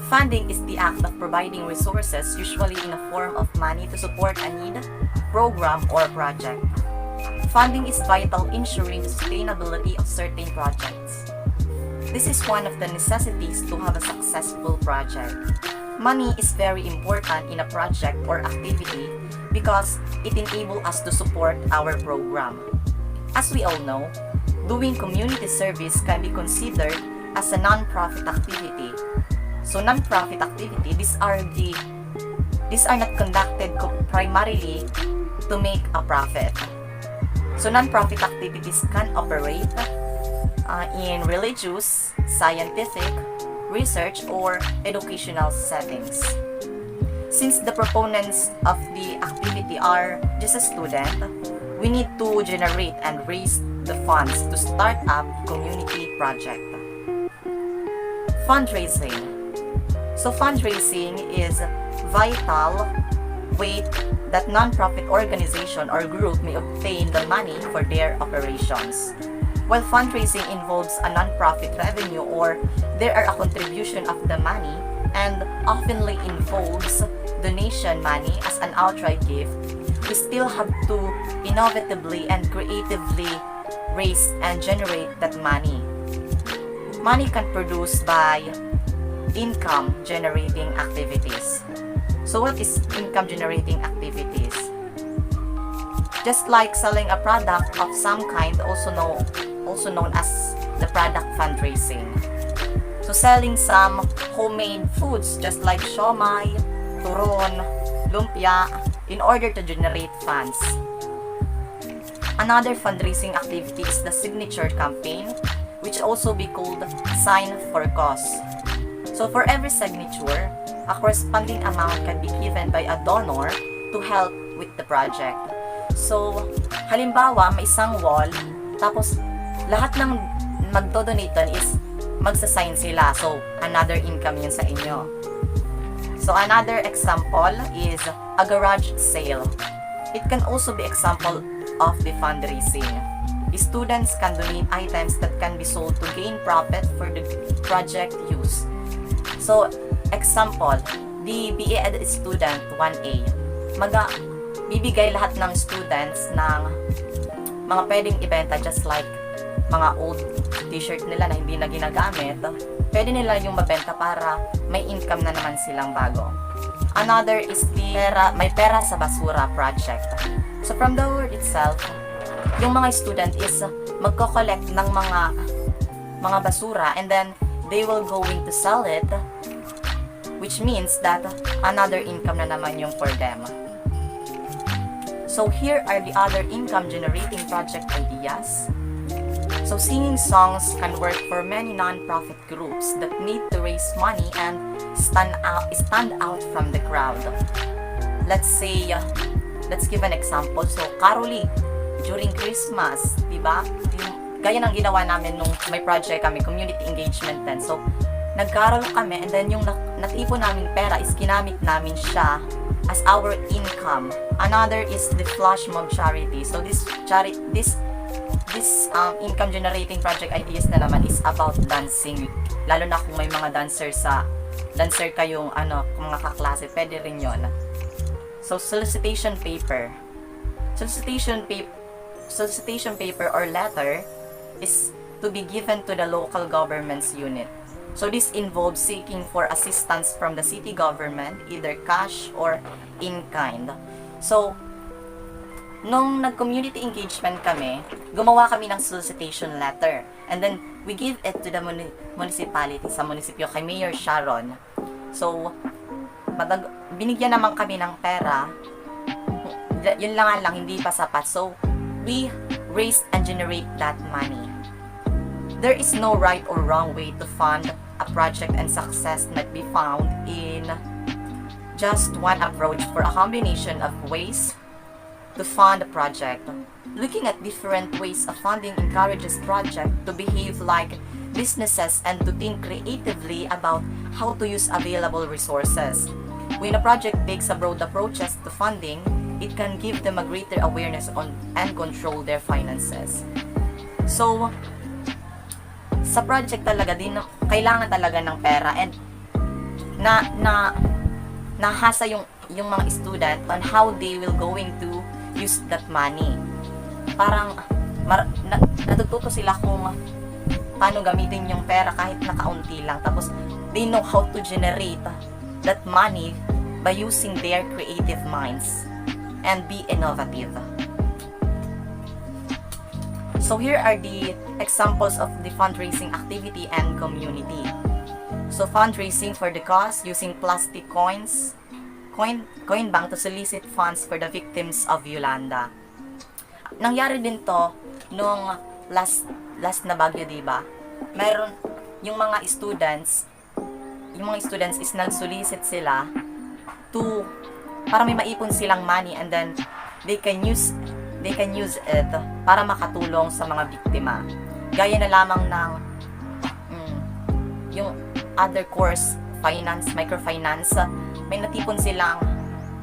Funding is the act of providing resources, usually in a form of money, to support a need, program, or project. Funding is vital, ensuring the sustainability of certain projects. This is one of the necessities to have a successful project. Money is very important in a project or activity because it enables us to support our program. As we all know, doing community service can be considered as a non-profit activity. So non-profit activity, these are not conducted primarily to make a profit. So non-profit activities can operate in religious, scientific, research, or educational settings. Since the proponents of the activity are just a student, we need to generate and raise the funds to start up community project. Fundraising. So fundraising is vital way that non-profit organization or group may obtain the money for their operations. While fundraising involves a non-profit revenue or there are a contribution of the money and oftenly involves donation money as an outright gift, we still have to innovatively and creatively raise and generate that money. Money can produce by income generating activities. So what is income generating activities? Just like selling a product of some kind, also known as the product fundraising. So selling some homemade foods just like siomai, turon, lumpia in order to generate funds. Another fundraising activity is the signature campaign, which also be called sign for cause. So for every signature, a corresponding amount can be given by a donor to help with the project. So, halimbawa, may isang wall, tapos lahat ng magdo-donate doon is magsasign sila. So, another income yun sa inyo. So, another example is a garage sale. It can also be example of the fundraising. Students can donate items that can be sold to gain profit for the project use. So, example, the beaded student 1A, bibigay lahat ng students ng mga pwedeng ibenta just like mga old t-shirt nila na hindi na ginagamit, pwede nila yung mabenta para may income na naman silang bago. Another is the may pera sa basura project. So from the word itself, yung mga student is magko-collect ng mga basura and then they will going to sell it, which means that another income na naman yung for them. So here are the other income generating project ideas. So singing songs can work for many non-profit groups that need to raise money and stand out from the crowd. Let's give an example. So caroling during Christmas, diba? Gaya ng ginawa namin nung may project kami, community engagement din. So nagkarol kami and then yung natipon namin pera is ginamit namin siya as our income. Another is the flash mob charity. So this income generating project ideas na naman is about dancing. Lalo na kung may mga dancer kayong mga kaklase, pwede rin yon. So solicitation paper or letter is to be given to the local government's unit. So this involves seeking for assistance from the city government, either cash or in kind. So, nung nag-community engagement kami, gumawa kami ng solicitation letter. And then, we give it to the municipality, sa munisipyo, kay Mayor Sharon. So, binigyan naman kami ng pera. Yun lang, hindi pa sapat. So, we raise and generate that money. There is no right or wrong way to fund a project, and success might be found in just one approach for a combination of ways to fund a project. Looking at different ways of funding encourages project to behave like businesses and to think creatively about how to use available resources. When a project takes a broad approaches to funding, it can give them a greater awareness on and control their finances. So, sa project talaga din, kailangan talaga ng pera, and nahasa yung mga student on how they will going to use that money. Parang natututo sila kung paano gamitin yung pera kahit nakaunti lang. Tapos they know how to generate that money by using their creative minds and be innovative. So here are the examples of the fundraising activity and community. So fundraising for the cause using plastic coin bank to solicit funds for the victims of Yolanda. Nangyari din to nung last na bagyo, diba? Meron yung mga students is nag-solicit sila para may maipon silang money, and then they can use it para makatulong sa mga biktima. Gaya na lamang ng yung other course, microfinance, may natipon silang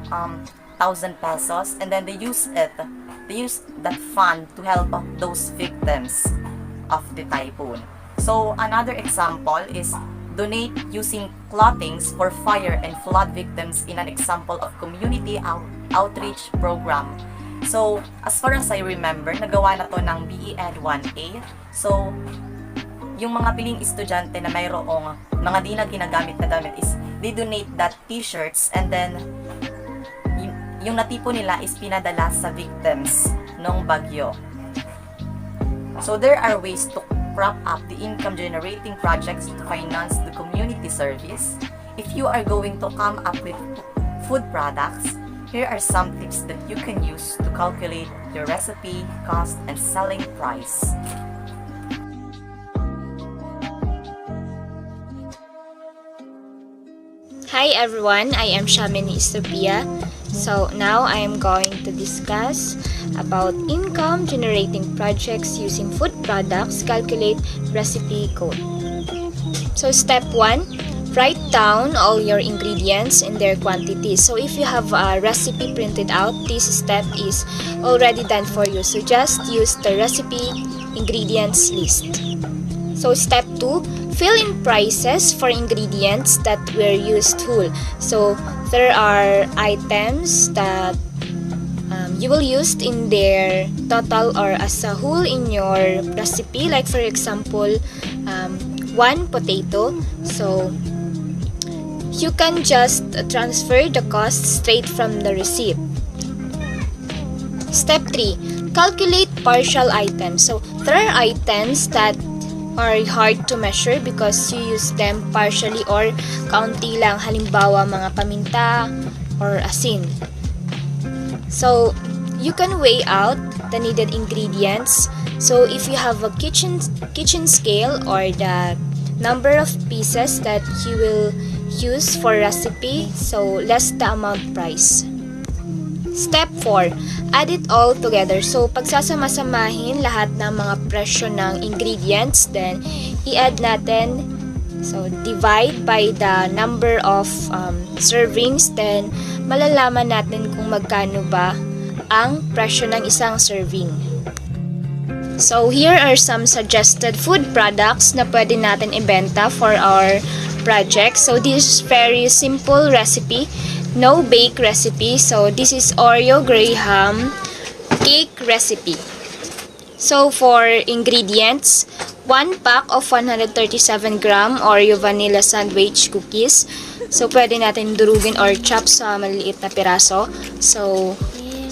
1,000 pesos, and then they use that fund to help those victims of the typhoon. So another example is donate using clothings for fire and flood victims in an example of community outreach program. So, as far as I remember, nagawa na to ng BEd 1A. So, yung mga piling estudyante na mayroong mga di na ginagamit na damit is they donate that t-shirts, and then yung natipo nila is pinadala sa victims ng bagyo. So, there are ways to prop up the income generating projects to finance the community service. If you are going to come up with food products, here are some tips that you can use to calculate your recipe, cost, and selling price. Hi everyone, I am Shamini Sophia. So now I am going to discuss about income generating projects using food products, calculate recipe code. So step 1, write down all your ingredients and their quantities. So if you have a recipe printed out, this step is already done for you. So just use the recipe ingredients list. So step 2, fill in prices for ingredients that were used whole. So there are items that you will use in their total or as a whole in your recipe. Like for example, 1 potato. So you can just transfer the cost straight from the receipt. Step 3, calculate partial items. So there are items that are hard to measure because you use them partially or kaunti lang, halimbawa mga paminta or asin. So you can weigh out the needed ingredients. So if you have a kitchen scale or the number of pieces that you will use for recipe, so less the amount price. Step 4, add it all together. So, pagsasama-samahin lahat ng mga presyo ng ingredients, then i-add natin. So, divide by the number of servings, then malalaman natin kung magkano ba ang presyo ng isang serving. So, here are some suggested food products na pwede natin ibenta for our project. So, this is very simple recipe. No bake recipe. So this is Oreo Graham cake recipe. So for ingredients, 1 pack of 137 gram Oreo vanilla sandwich cookies. So pwede natin durugin or chop sa maliliit na piraso. So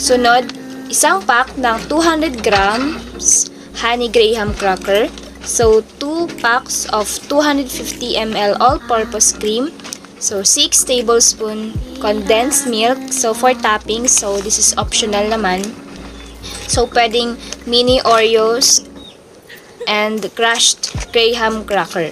sunod, isang pack ng 200 grams honey graham cracker. So 2 packs of 250 ml all-purpose cream. So 6 tablespoon condensed milk. So for toppings, so this is optional naman. So pwedeng mini Oreos and crushed graham cracker.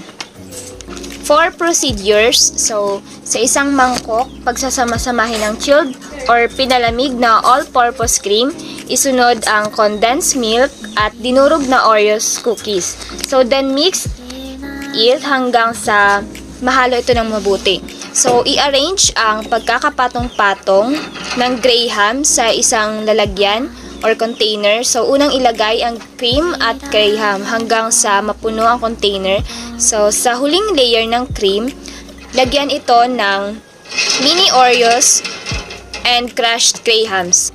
For procedures, so sa isang mangkok, pagsasama-samahin ng chilled or pinalamig na all-purpose cream, isunod ang condensed milk at dinurog na Oreos cookies. So then mix it hanggang sa mahalo ito ng mabuti. So, i-arrange ang pagkakapatong-patong ng graham sa isang lalagyan or container. So, unang ilagay ang cream at graham hanggang sa mapuno ang container. So, sa huling layer ng cream, lagyan ito ng mini Oreos and crushed grahams.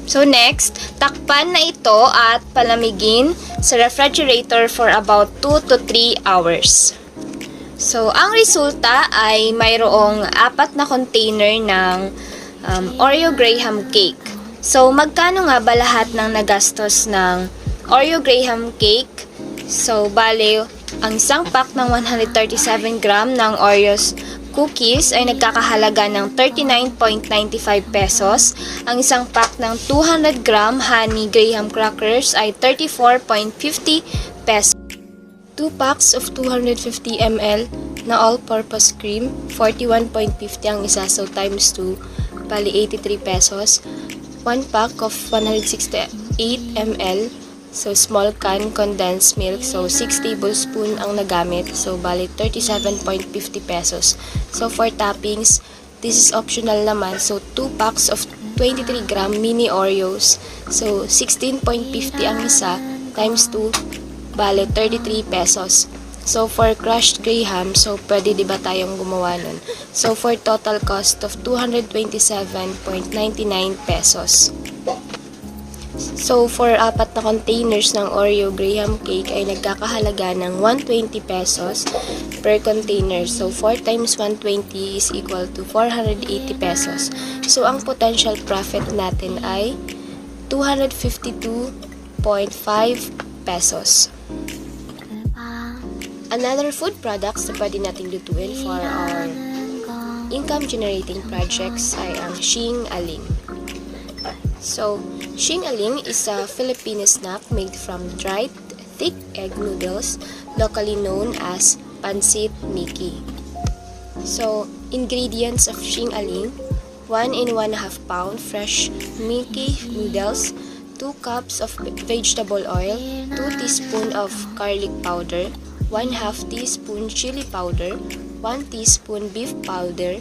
So next, takpan na ito at palamigin sa refrigerator for about 2 to 3 hours. So ang resulta ay mayroong 4 na container ng Oreo Graham cake. So magkano nga ba lahat ng nagastos ng Oreo Graham cake? So bale, ang isang pack ng 137 gram ng Oreos cookies ay nagkakahalaga ng 39.95 pesos. Ang isang pack ng 200 gram honey graham crackers ay 34.50 pesos. 2 packs of 250 ml na all-purpose cream, 41.50 ang isa, so times 2, bali 83 pesos. 1 pack of 168 ml, so small can condensed milk, so 6 tablespoon ang nagamit, so bali 37.50 pesos. So for toppings, this is optional naman, so 2 packs of 23 gram mini Oreos, so 16.50 ang isa, times 2, bali 33 pesos. So for crushed graham, so pwede diba tayong gumawa nun? So for total cost of 227.99 pesos. So, for 4 na containers ng Oreo Graham cake ay nagkakahalaga ng 120 pesos per container. So, 4 times 120 is equal to 480 pesos. So, ang potential profit natin ay 252.5 pesos. Another food products na pwede natin lutuin for our income generating projects ay ang Shing Aling. So, Shing Aling is a Filipino snack made from dried, thick egg noodles, locally known as Pansit Miki. So, ingredients of Shing Aling: 1 and 1/2 pound fresh Miki noodles, 2 cups of vegetable oil, 2 teaspoon of garlic powder, 1/2 teaspoon chili powder, 1 teaspoon beef powder.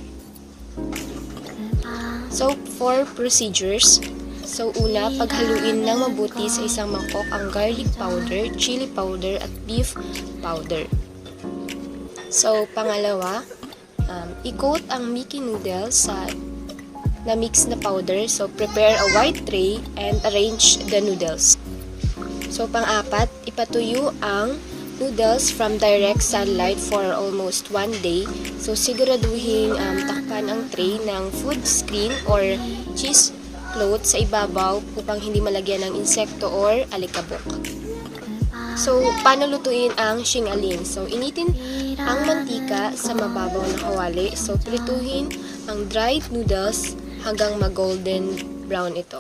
So, for procedures, so una, paghaluin ng mabuti sa isang mangkok ang garlic powder, chili powder, at beef powder. So, pangalawa, i-coat ang Miki noodles sa na-mix na powder. So, prepare a white tray and arrange the noodles. So, pang-apat, ipatuyo ang noodles from direct sunlight for almost 1 day. So, siguraduhin takpan ang tray ng food screen or cheese cloth sa ibabaw upang hindi malagyan ng insekto or alikabok. So, paano lutuin ang Shing Aling? So, initin ang mantika sa mababaw na kawali. So, prituhin ang dried noodles hanggang mag-golden brown ito.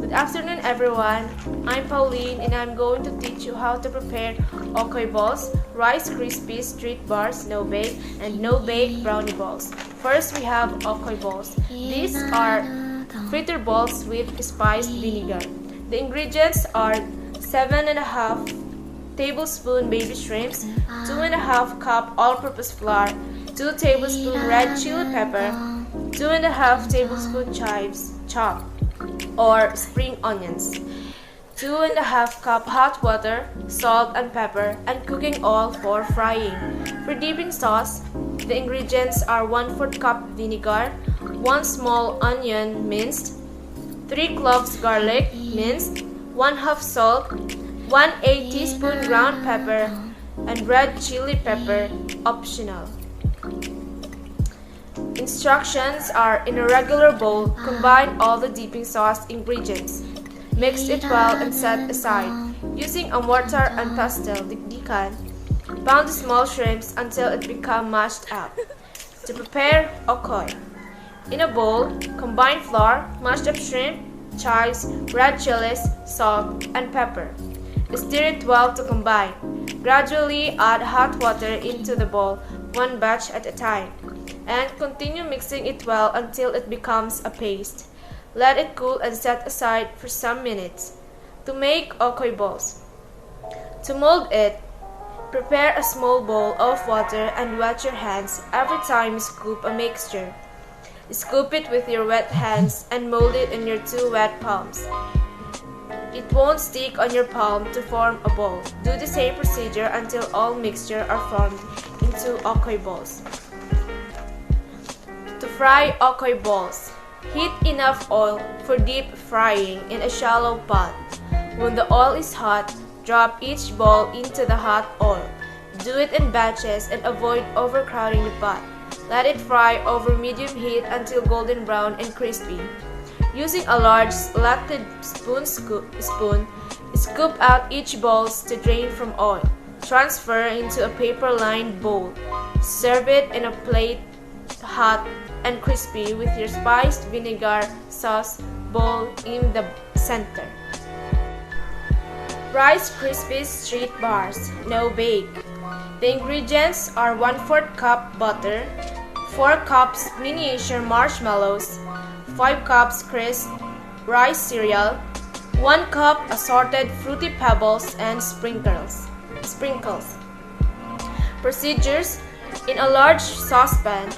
Good afternoon, everyone. I'm Pauline and I'm going to teach you how to prepare Okoy balls, Rice Krispies street bars, no-bake, and no-bake brownie balls. First, we have Okoy balls. These are fritter balls with spiced vinegar. The ingredients are 7.5 tablespoon baby shrimps, 2.5 cup all-purpose flour, 2 tablespoon red chili pepper, 2.5 tablespoon chives chopped or spring onions, 2.5 cup hot water, salt and pepper, and cooking oil for frying. For dipping sauce, the ingredients are 1/4 cup vinegar, 1 small onion minced, 3 cloves garlic minced, 1/2 salt, 1/8 teaspoon ground pepper, and red chili pepper optional. Instructions are: in a regular bowl, combine all the dipping sauce ingredients. Mix it well and set aside. Using a mortar and pestle dikdikan, pound the small shrimps until it becomes mashed up. To prepare okoy, in a bowl, combine flour, mashed up shrimp, chives, red chilies, salt, and pepper. Stir it well to combine. Gradually add hot water into the bowl, one batch at a time, and continue mixing it well until it becomes a paste. Let it cool and set aside for some minutes. To make okoy balls. To mold it, prepare a small bowl of water and wet your hands every time you scoop a mixture. Scoop it with your wet hands and mold it in your 2 wet palms. it won't stick on your palm to form a ball. Do the same procedure until all mixture are formed into okoy balls. To fry okoy balls, heat enough oil for deep frying in a shallow pot. When the oil is hot, drop each ball into the hot oil. Do it in batches and avoid overcrowding the pot. Let it fry over medium heat until golden brown and crispy. Using a large slotted spoon, scoop out each balls to drain from oil. Transfer into a paper-lined bowl. Serve it in a plate hot and crispy with your spiced vinegar sauce bowl in the center. Rice Krispies Street Bars, no bake. The ingredients are 1/4 cup butter, 4 cups miniature marshmallows, 5 cups crisp rice cereal, 1 cup assorted fruity pebbles and sprinkles. Procedures: in a large saucepan,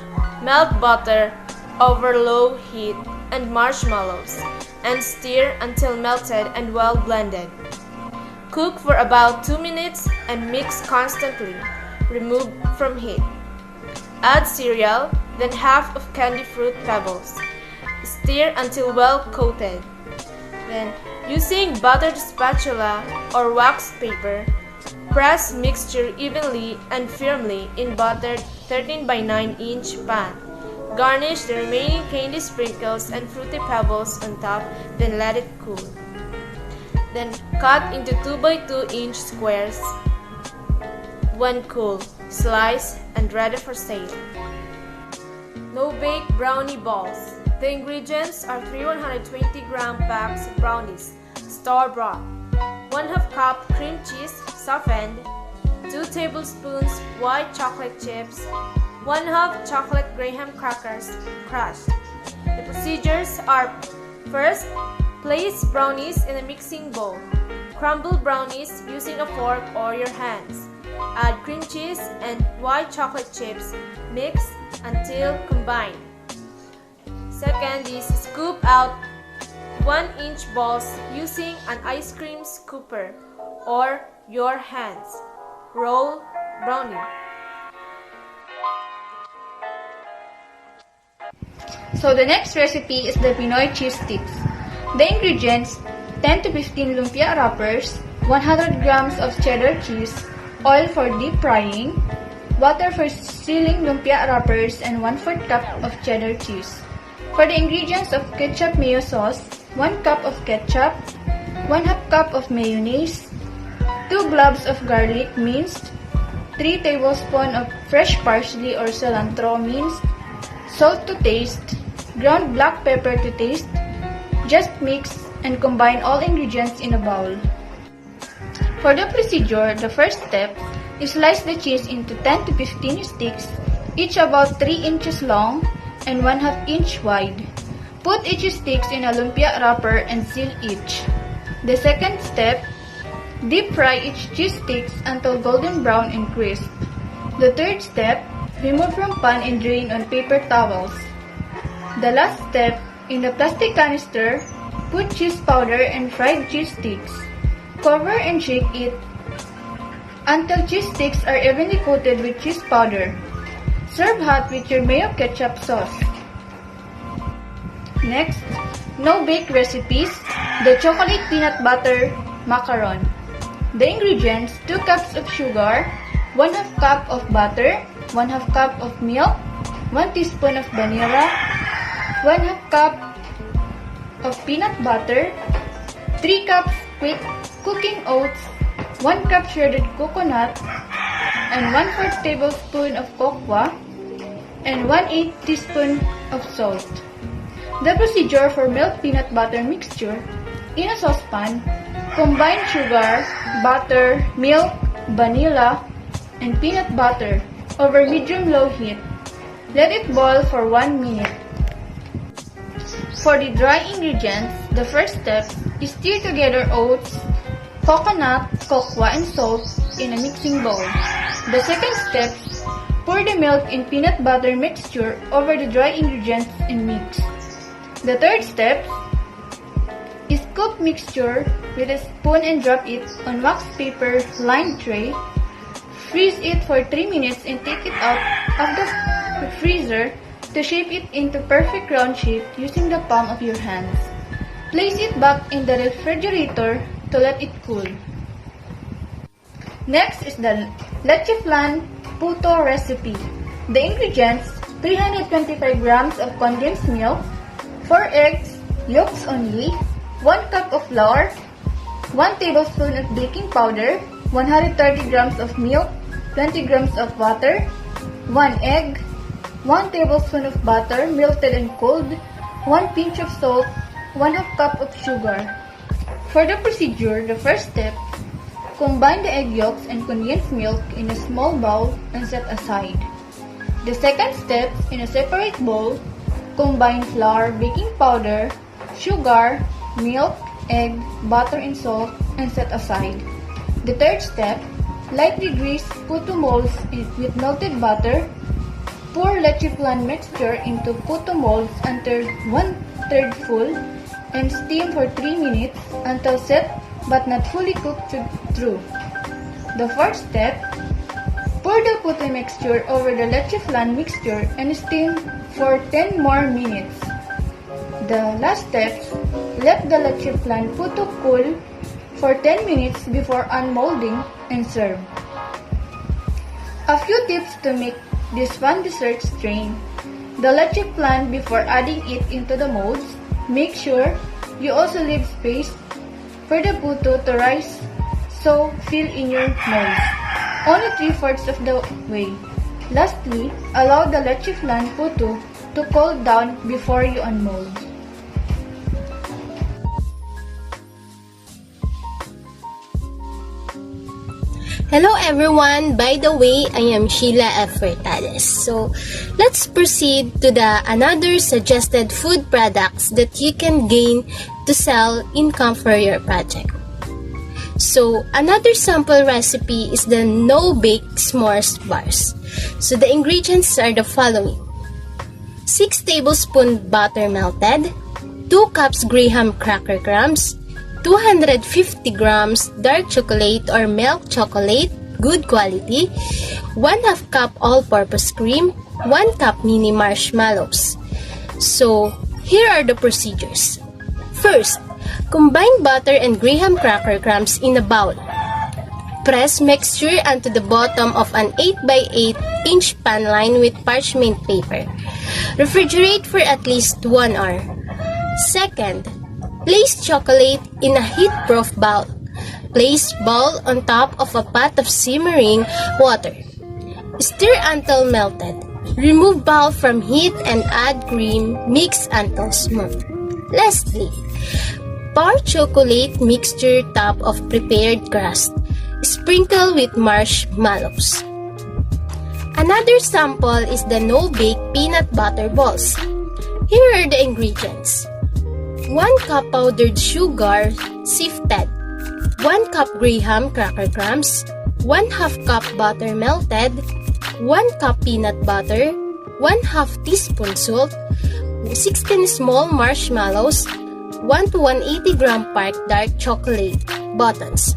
melt butter over low heat and marshmallows and stir until melted and well blended. Cook for about 2 minutes and mix constantly. Remove from heat. Add cereal, then half of candy fruit pebbles. Stir until well coated. Then, using buttered spatula or wax paper, press mixture evenly and firmly in buttered 13 by 9 inch pan. Garnish the remaining candy sprinkles and fruity pebbles on top, then let it cool. Then cut into 2 by 2 inch squares. When cool, slice and ready for sale. No-bake brownie balls. The ingredients are 3 120-gram packs of brownies, store-bought, 1/2 cup cream cheese softened, 2 tablespoons white chocolate chips, 1/2 chocolate graham crackers crushed. The procedures are: first, place brownies in a mixing bowl. Crumble brownies using a fork or your hands. Add cream cheese and white chocolate chips. Mix until combined. Second is scoop out 1-inch balls using an ice cream scooper or your hands. Roll brownie. So the next recipe is the Pinoy cheese sticks. The ingredients: 10 to 15 lumpia wrappers, 100 grams of cheddar cheese, oil for deep frying, water for sealing lumpia wrappers, and 1/4 cup of cheddar cheese. For the ingredients of ketchup mayo sauce, 1 cup of ketchup, 1/2 cup of mayonnaise, 2 cloves of garlic minced, 3 tablespoons of fresh parsley or cilantro minced, salt to taste, ground black pepper to taste. Just mix and combine all ingredients in a bowl. For the procedure, the first step is slice the cheese into 10 to 15 sticks, each about 3 inches long and 1/2 inch wide. Put each sticks in a lumpia wrapper and seal each. The second step, deep fry each cheese sticks until golden brown and crisp. The third step, remove from pan and drain on paper towels. The last step, in the plastic canister, put cheese powder and fried cheese sticks. Cover and shake it until cheese sticks are evenly coated with cheese powder. Serve hot with your mayo ketchup sauce. Next, no-bake recipes, the chocolate peanut butter macaron. The ingredients: 2 cups of sugar, 1/2 cup of butter, 1/2 cup of milk, 1 teaspoon of vanilla, 1/2 cup of peanut butter, 3 cups quick cooking oats, 1 cup shredded coconut, and 1/4 tablespoon of cocoa, and 1/8 teaspoon of salt. The procedure for milk peanut butter mixture: in a saucepan, combine sugar, butter, milk, vanilla, and peanut butter over medium-low heat. Let it boil for 1 minute. For the dry ingredients, the first step is stir together oats, coconut, cocoa, and salt in a mixing bowl. The second step, pour the milk and peanut butter mixture over the dry ingredients and mix. The third step is scoop mixture with a spoon and drop it on wax paper lined tray. Freeze it for 3 minutes and take it out of the freezer to shape it into perfect round shape using the palm of your hands. Place it back in the refrigerator to let it cool. Next is the leche flan puto recipe. The ingredients: 325 grams of condensed milk, 4 eggs, yolks only, 1 cup of flour, 1 tablespoon of baking powder, 130 grams of milk, 20 grams of water, 1 egg, 1 tablespoon of butter melted and cold, 1 pinch of salt, 1/2 cup of sugar. For the procedure, the first step: combine the egg yolks and condensed milk in a small bowl and set aside. The second step, in a separate bowl, combine flour, baking powder, sugar, milk, egg, butter, and salt and set aside. The third step, lightly grease puto molds with melted butter. Pour leche flan mixture into puto molds until 1/3 full and steam for 3 minutes until set but not fully cooked through. The fourth step, pour the puto mixture over the leche flan mixture and steam for 10 more minutes. The last step, let the leche flan puto cool for 10 minutes before unmolding and serve. A few tips to make this fun dessert strain. The leche flan before adding it into the molds. Make sure you also leave space for the puto to rise so fill in your molds. Only 3/4 of the way. Lastly, allow the leche flan puto to cool down before you unmold. Hello everyone! By the way, I am Sheila F. Fertales. So, let's proceed to the another suggested food products that you can gain to sell income for your project. So, another sample recipe is the no-bake s'mores bars. So, the ingredients are the following: 6 tablespoons butter melted, 2 cups Graham cracker crumbs, 250 grams dark chocolate or milk chocolate, good quality, 1/2 cup all-purpose cream, 1 cup mini marshmallows. So, here are the procedures. First, combine butter and Graham cracker crumbs in a bowl. Press mixture onto the bottom of an 8x8 inch pan lined with parchment paper. Refrigerate for at least 1 hour. Second, place chocolate in a heat-proof bowl. Place bowl on top of a pot of simmering water. Stir until melted. Remove bowl from heat and add cream. Mix until smooth. Lastly, pour chocolate mixture top of prepared crust. Sprinkle with marshmallows. Another sample is the no-bake peanut butter balls. Here are the ingredients: 1 cup powdered sugar, sifted, 1 cup Graham cracker crumbs, 1/2 cup butter melted, 1 cup peanut butter, 1/2 teaspoon salt, 16 small marshmallows, 1 to 180 gram dark chocolate buttons.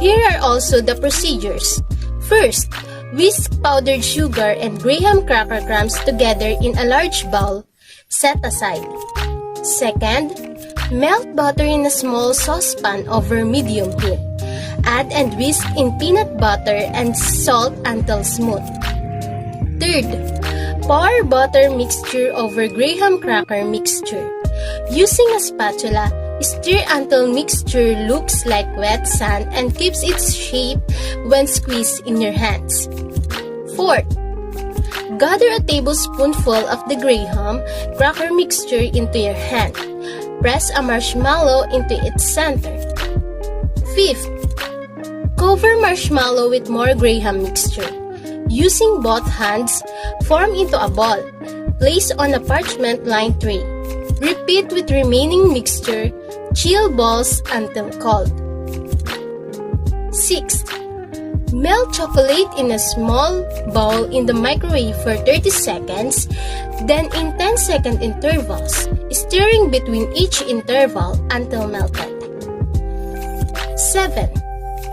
Here are also the procedures. First, whisk powdered sugar and Graham cracker crumbs together in a large bowl. Set aside. Second, melt butter in a small saucepan over medium heat. Add and whisk in peanut butter and salt until smooth. Third, pour butter mixture over Graham cracker mixture. Using a spatula, stir until mixture looks like wet sand and keeps its shape when squeezed in your hands. Fourth, gather a tablespoonful of the Graham cracker mixture into your hand. Press a marshmallow into its center. Fifth, cover marshmallow with more Graham mixture. Using both hands, form into a ball. Place on a parchment-lined tray. Repeat with remaining mixture. Chill balls until cold. Sixth, Melt chocolate in a small bowl in the microwave for 30 seconds, then in 10-second intervals, stirring between each interval until melted. 7.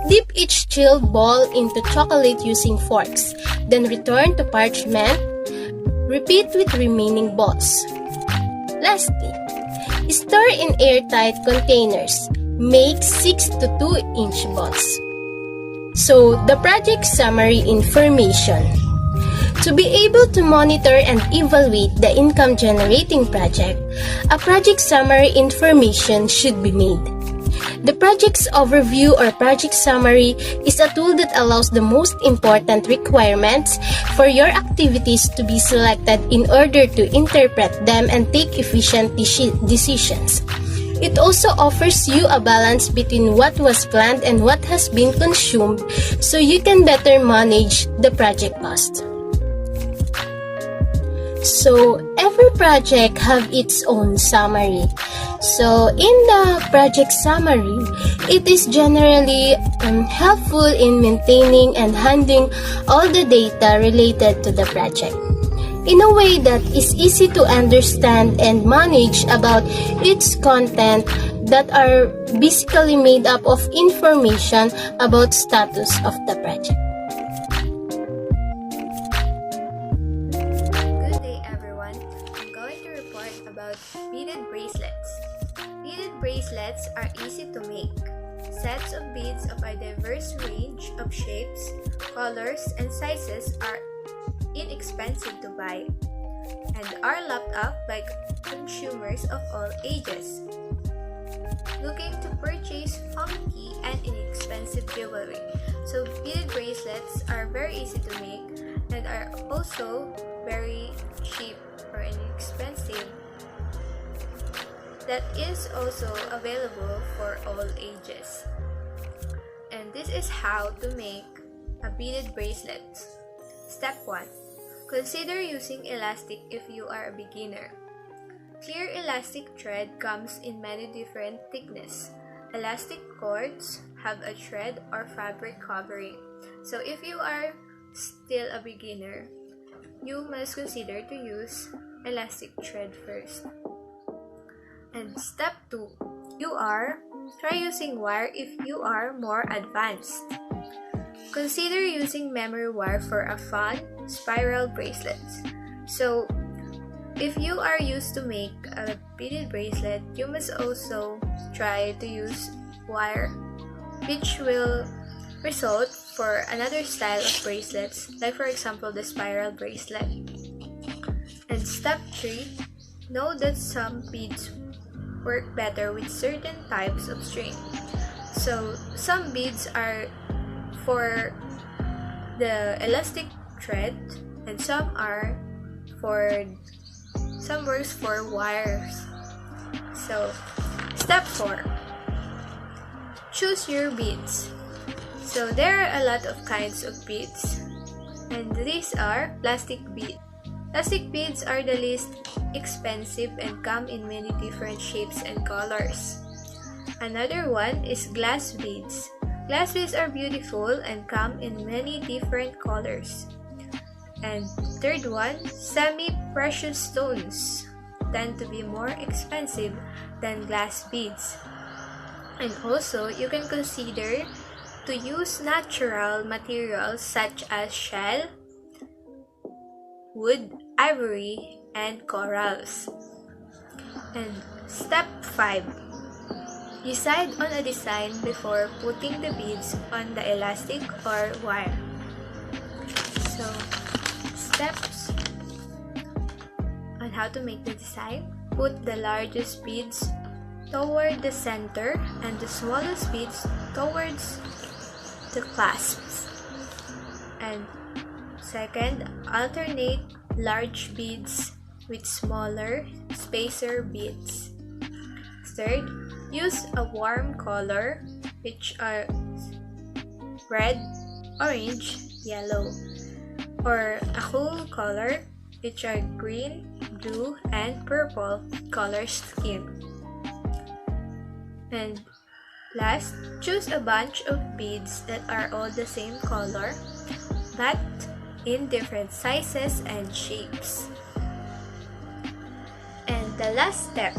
Dip each chilled ball into chocolate using forks, then return to parchment. Repeat with remaining balls. Lastly, store in airtight containers. Make 6 to 2-inch balls. So, the project summary information. To be able to monitor and evaluate the income-generating project, a project summary information should be made. The project's overview or project summary is a tool that allows the most important requirements for your activities to be selected in order to interpret them and take efficient decisions. It also offers you a balance between what was planned and what has been consumed so you can better manage the project cost. So, every project have its own summary. So, in the project summary, it is generally helpful in maintaining and handling all the data related to the project in a way that is easy to understand and manage about its content that are basically made up of information about status of the project. Good day everyone. I'm going to report about beaded bracelets. Beaded bracelets are easy to make. Sets of beads of a diverse range of shapes, colors, and sizes are inexpensive to buy and are lapped up by consumers of all ages looking to purchase funky and inexpensive jewelry. So beaded bracelets are very easy to make and are also very cheap or inexpensive. That is also available for all ages. And this is how to make a beaded bracelet. Step 1. Consider using elastic if you are a beginner. Clear elastic thread comes in many different thickness. Elastic cords have a thread or fabric covering. So if you are still a beginner, you must consider to use elastic thread first. And step 2. Try using wire if you are more advanced. Consider using memory wire for a fun spiral bracelets. So, if you are used to make a beaded bracelet, you must also try to use wire, which will result for another style of bracelets, like for example the spiral bracelet. And step 3, know that some beads work better with certain types of string. So, some beads are for the elastic thread and some works for wires. So step 4, choose your beads. So there are a lot of kinds of beads and these are plastic beads. Plastic beads are the least expensive and come in many different shapes and colors. Another one is glass beads. Glass beads are beautiful and come in many different colors. And third one, semi-precious stones tend to be more expensive than glass beads. And also, you can consider to use natural materials such as shell, wood, ivory, and corals. And step 5. Decide on a design before putting the beads on the elastic or wire. So, steps on how to make the design. Put the largest beads toward the center and the smallest beads towards the clasps. And second, alternate large beads with smaller spacer beads. Third, use a warm color, which are red, orange, yellow, or a cool color, which are green, blue, and purple color scheme. And Last, choose a bunch of beads that are all the same color, but in different sizes and shapes. And the last step,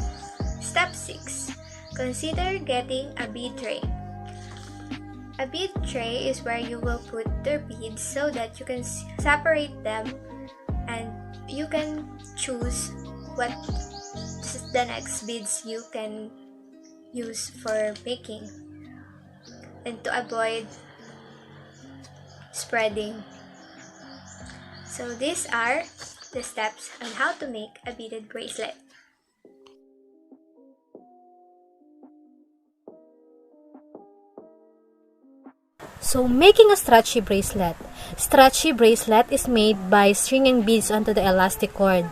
step 6, consider getting a bead tray. A bead tray is where you will put the beads so that you can separate them and you can choose what the next beads you can use for making and to avoid spreading. So these are the steps on how to make a beaded bracelet. So, making a stretchy bracelet. Stretchy bracelet is made by stringing beads onto the elastic cord.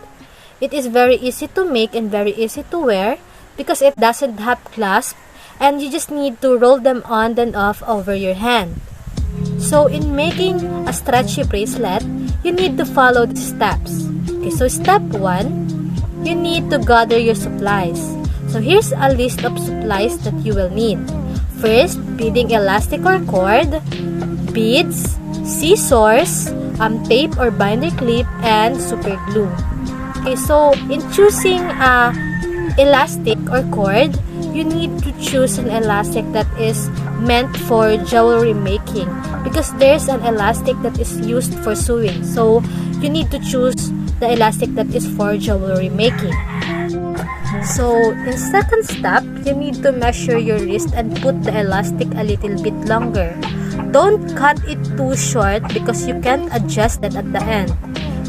It is very easy to make and very easy to wear because it doesn't have clasp and you just need to roll them on and off over your hand. So, in making a stretchy bracelet, you need to follow the steps. Okay, so step 1, you need to gather your supplies. So, here's a list of supplies that you will need. First, beading elastic or cord, beads, scissors, tape or binder clip, and super glue. Okay, so in choosing elastic or cord, you need to choose an elastic that is meant for jewelry making because there's an elastic that is used for sewing. So you need to choose the elastic that is for jewelry making. So, in second step, you need to measure your wrist and put the elastic a little bit longer. Don't cut it too short because you can't adjust it at the end.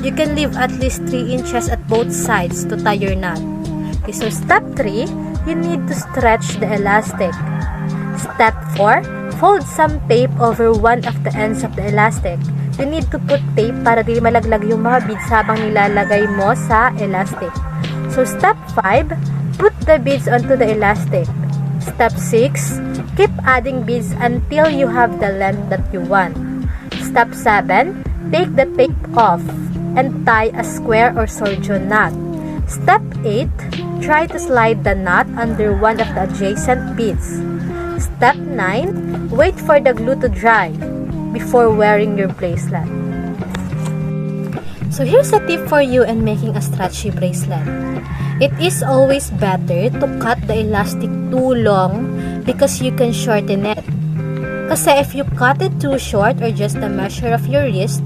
You can leave at least 3 inches at both sides to tie your knot. Okay, so step 3, you need to stretch the elastic. Step 4, fold some tape over one of the ends of the elastic. You need to put tape para di malaglag yung mga beads habang nilalagay mo sa elastic. So, step 5, put the beads onto the elastic. Step 6, keep adding beads until you have the length that you want. Step 7, take the tape off and tie a square or surgeon knot. Step 8, try to slide the knot under one of the adjacent beads. Step 9, wait for the glue to dry before wearing your bracelet. So here's a tip for you in making a stretchy bracelet. It is always better to cut the elastic too long because you can shorten it. Kasi if you cut it too short or just the measure of your wrist,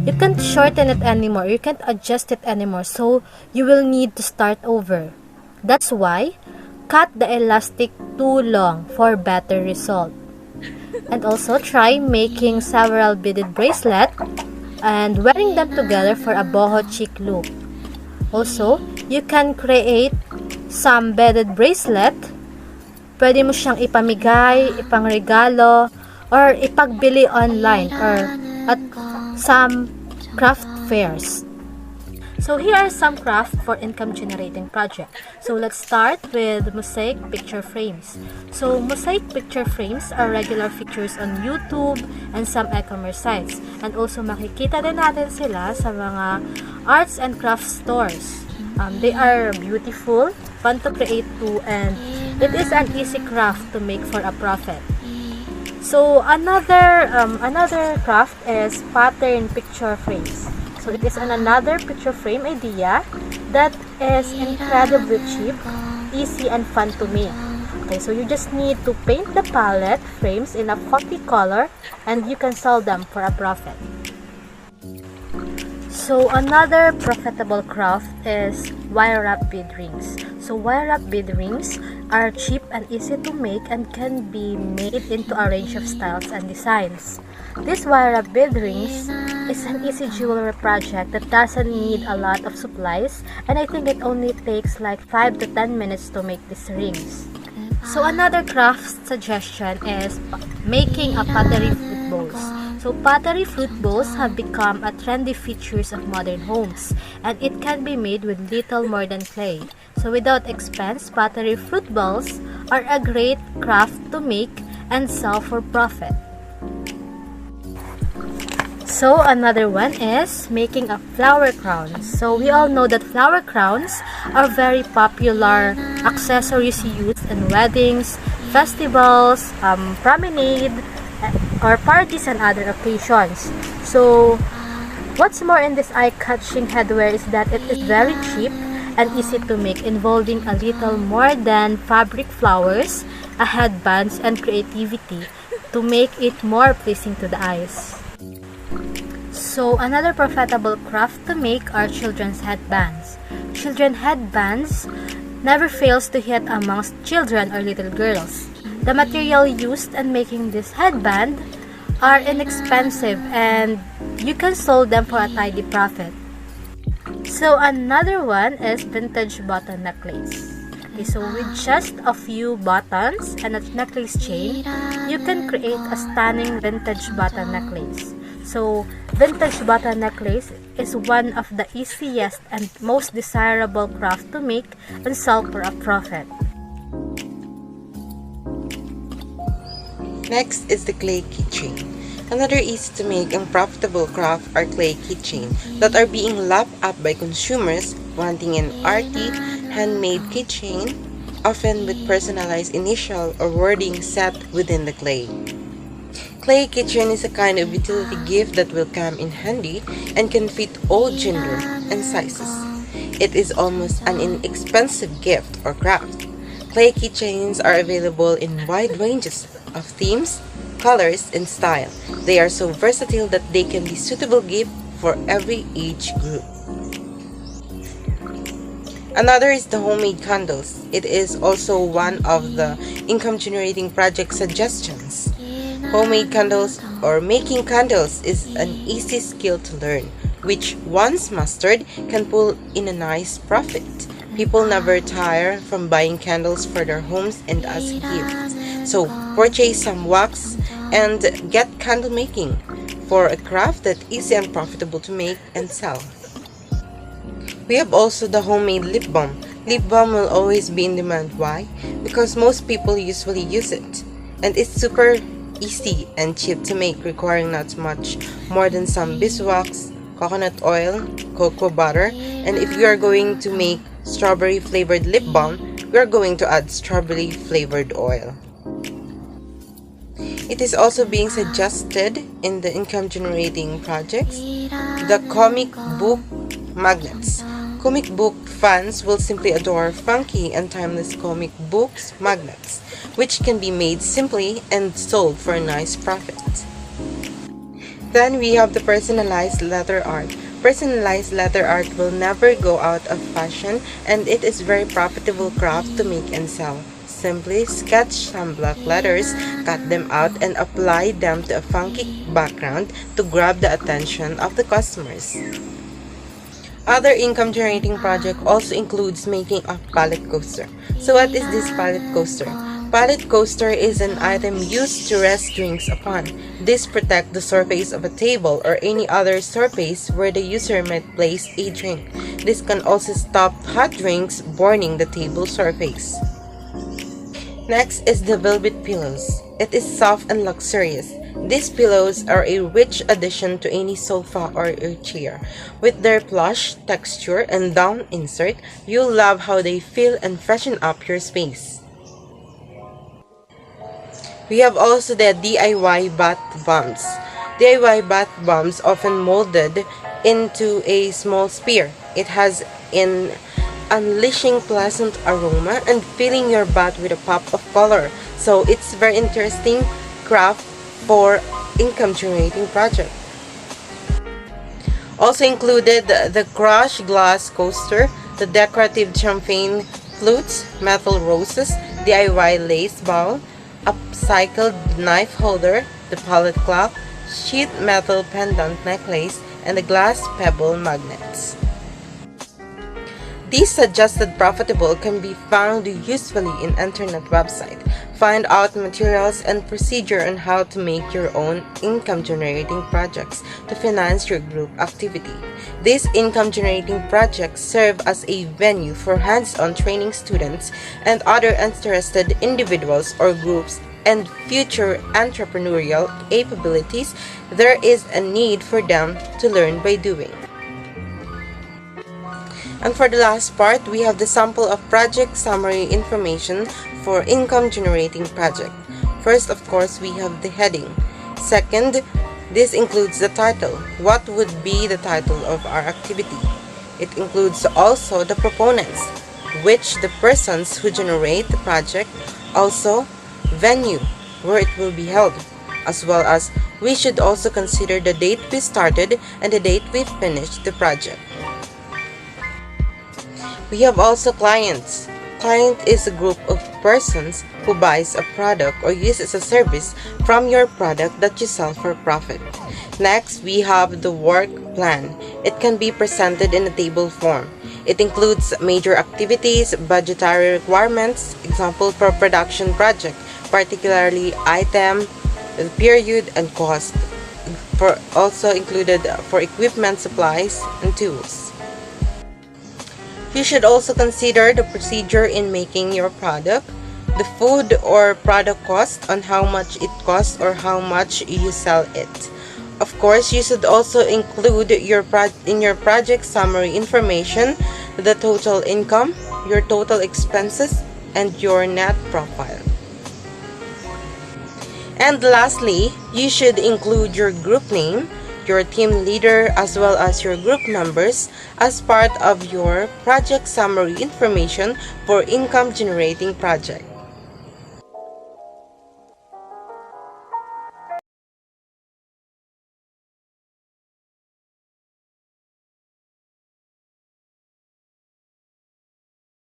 you can't shorten it anymore. You can't adjust it anymore. So you will need to start over. That's why, cut the elastic too long for better result. And also try making several beaded bracelet and wearing them together for a boho chic look. Also, you can create some beaded bracelet. Pwede mo siyang ipamigay, ipangregalo, or ipagbili online or at some craft fairs. So here are some craft for income generating project. So let's start with mosaic picture frames. So mosaic picture frames are regular features on YouTube and some e-commerce sites. And also makikita din natin sila sa mga arts and craft stores. They are beautiful, fun to create too, and it is an easy craft to make for a profit. So another craft is pattern picture frames. So it is another picture frame idea that is incredibly cheap, easy, and fun to make. Okay, so you just need to paint the palette frames in a coffee color and you can sell them for a profit. So another profitable craft is wire wrap bead rings. So wire wrap bead rings are cheap and easy to make and can be made into a range of styles and designs. This wire wrap bead rings is an easy jewelry project that doesn't need a lot of supplies, and I think it only takes like 5 to 10 minutes to make these rings. So another craft suggestion is making a pottery fruit bowls. So pottery fruit bowls have become a trendy features of modern homes, and it can be made with little more than clay. So without expense, pottery fruit bowls are a great craft to make and sell for profit. So another one is making a flower crown. So we all know that flower crowns are very popular accessories used in weddings, festivals, promenade, or parties and other occasions. So, what's more in this eye-catching headwear is that it is very cheap and easy to make, involving a little more than fabric flowers, a headbands, and creativity to make it more pleasing to the eyes. So, another profitable craft to make are children's headbands. Children's headbands never fails to hit amongst children or little girls. The material used in making this headband are inexpensive and you can sell them for a tidy profit. So another one is vintage button necklace. Okay, so with just a few buttons and a necklace chain, you can create a stunning vintage button necklace. So vintage button necklace is one of the easiest and most desirable craft to make and sell for a profit. Next is the clay keychain. Another easy to make and profitable craft are clay keychain that are being lapped up by consumers wanting an arty, handmade keychain, often with personalized initial or wording set within the clay. Clay keychain is a kind of utility gift that will come in handy and can fit all gender and sizes. It is almost an inexpensive gift or craft. Clay keychains are available in wide ranges of themes, colors, and style. They are so versatile that they can be suitable gift for every age group. Another is the homemade candles. It is also one of the income-generating project suggestions. Homemade candles or making candles is an easy skill to learn, which once mastered can pull in a nice profit. People never tire from buying candles for their homes and as gifts. So purchase some wax and get candle making for a craft that is easy and profitable to make and sell. We have also the homemade lip balm. Lip balm will always be in demand. Why? Because most people usually use it. And it's super easy and cheap to make, requiring not much more than some beeswax, coconut oil, cocoa butter, and if you are going to make strawberry flavored lip balm, we are going to add strawberry flavored oil. It is also being suggested in the income generating projects, the comic book magnets. Comic book fans will simply adore funky and timeless comic books magnets, which can be made simply and sold for a nice profit. Then we have the personalized letter art. Personalized letter art will never go out of fashion and it is very profitable craft to make and sell. Simply sketch some black letters, cut them out and apply them to a funky background to grab the attention of the customers. Other income generating project also includes making a pallet coaster. So what is this pallet coaster? Pallet coaster is an item used to rest drinks upon. This protects the surface of a table or any other surface where the user might place a drink. This can also stop hot drinks burning the table surface. Next is the velvet pillows. It is soft and luxurious. These pillows are a rich addition to any sofa or a chair. With their plush texture and down insert, you'll love how they feel and freshen up your space. We have also the DIY bath bombs. DIY bath bombs often molded into a small sphere. It has an unleashing pleasant aroma and filling your bath with a pop of color. So it's very interesting craft for income generating project. Also included the crushed glass coaster, the decorative champagne flutes, metal roses, DIY lace bowl, upcycled knife holder, the pallet clock, sheet metal pendant necklace, and the glass pebble magnets. These suggested profitable can be found usefully in internet website. Find out materials and procedure on how to make your own income generating projects to finance your group activity. These income generating projects serve as a venue for hands-on training students and other interested individuals or groups and future entrepreneurial capabilities. There is a need for them to learn by doing. And for the last part, we have the sample of project summary information for income generating project. First, of course, we have the heading. Second, this includes the title. What would be the title of our activity? It includes also the proponents, which the persons who generate the project, also venue, where it will be held, as well as we should also consider the date we started and the date we finished the project. We have also clients. Client is a group of persons who buys a product or uses a service from your product that you sell for profit. Next, we have the work plan. It can be presented in a table form. It includes major activities, budgetary requirements, example for production project, particularly item, period, and cost. Also included for equipment, supplies, and tools. You should also consider the procedure in making your product, the food or product cost on how much it costs or how much you sell it. Of course, you should also include in your project summary information the total income, your total expenses, and your net profile. And lastly, you should include your group name, your team leader, as well as your group members as part of your project summary information for income generating project.